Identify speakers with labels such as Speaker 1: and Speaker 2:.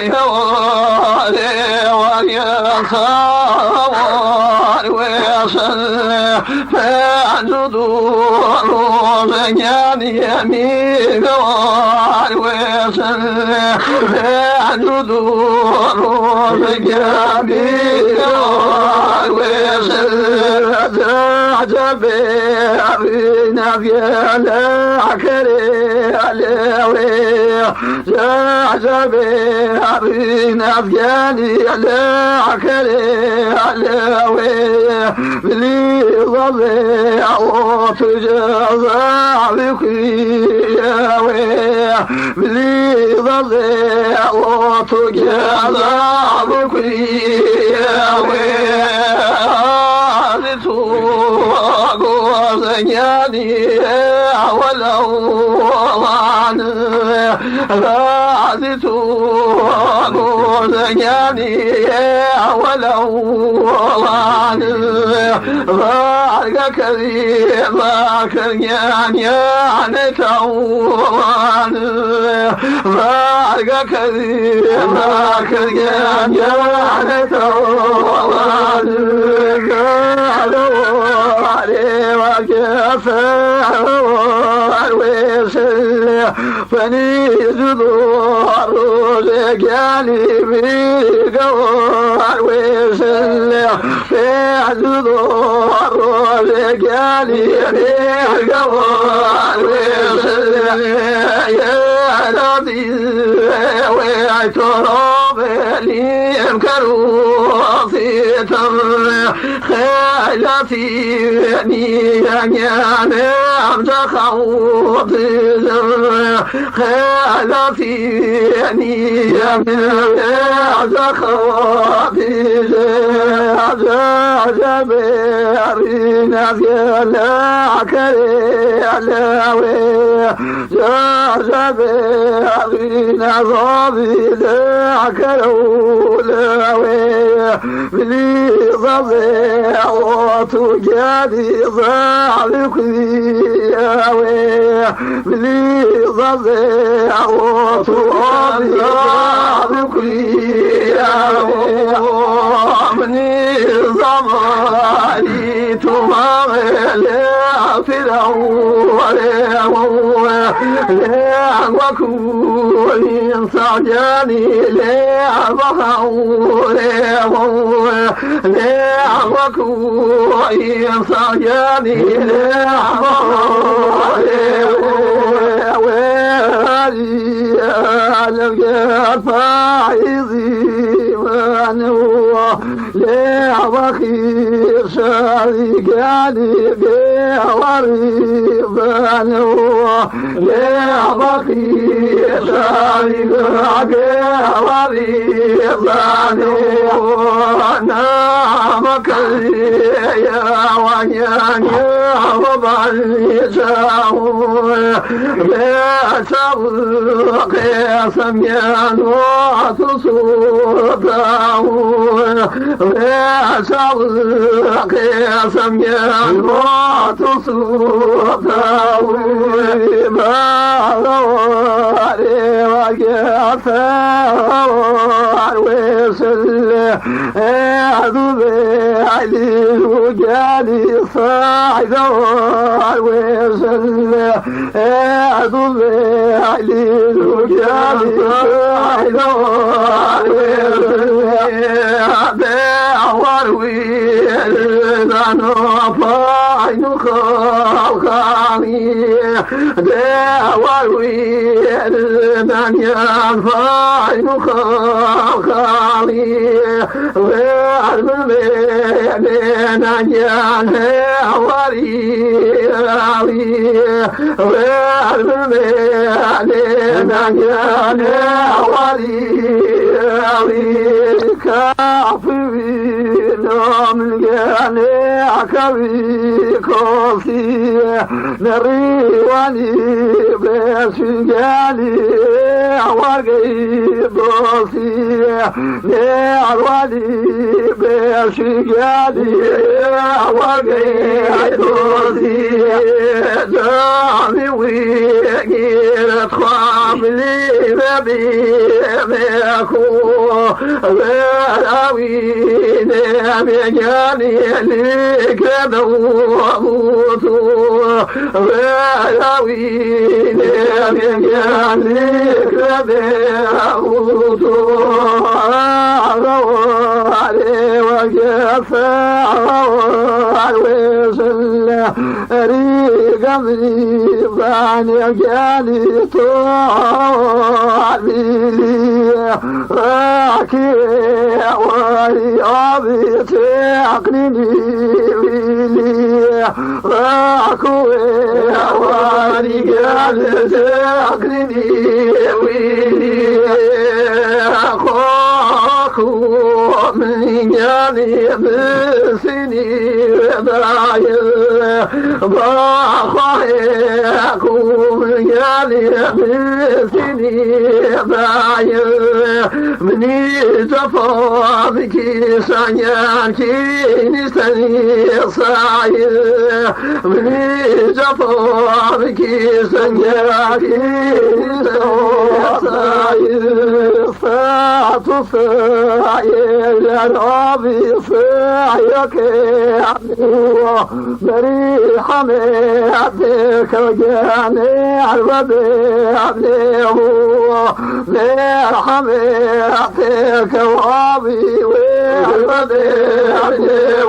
Speaker 1: يا ولي ويا صار ويصل فعجد روزيان يمين وار ويصل فعجد روزيان وار ويصل عجب أبينا في العكري علوي عجب أبينا في العكري علوي بلي ضبع وتجزع بكياوي بلي ضبع وتجزع بكياوي غازياني ولو عن غازت غازياني ولو عن غارك كريما كريان يعني توان غارك كريما كريان يعني توان فني زدور رجالي بيقوار ويسل في زدور رجالي بيقوار ويسل يا ربي ويعترف لي يمكروا في تر خالتي يا نعم تخوض خالتي يا نعم تخوض عجب أرينا في العكري علاوي عجب أرينا ضابي العكرولاوي بلي ضبع وتجادي ضعلك ياوي بلي ضبع وتجادي ضعلك ياوي مني ضمالي تمامل في الأول لا وكون صعجاني لا بخور لا وكون صعجاني لا بخور وهذه على فاعظي وانوه لا بخير شارقاني بوريضانه لا بخير شارقاني بوريضانه نعمك يا وياني وبالجاه لا تبق يا سميان وتصوته لا تبق يا سميان وتصوته ما غواري وكفار ويسل أعذب علي وجالي صاعدار ويسل أعذب علي وجالي صاعدار ويسل ويلدان فاين خاوخاني داور ويلدان فاين خاوخاني وعلم بين جان وري وعلم بين جان وري كافرين من جاني عكبي كوفي نريواني بس جالي عواقي بوسي نعوالي بس جالي عواقي بوسي دامي ويقير تخاملي ببي ميكو وراوين مجاني لك دواموتو وراوين مجاني لك دواموتو عروالي وجفا عروالي وسلة ريقمني باني جاني طوالي راكي ورياضي تعقنني ويلي راكوي ورياضي تعقنني ويلي أخوكو من جاني بسني ضايل بأخوكو من جاني بسني ضايل مني تفاضك سانيان كيني سني صايل مني تفاضك سانيان كيني صايل فاعل ربي فاعلك بري حميدك وجاني الربي عليه حميدك وابي والربي عليه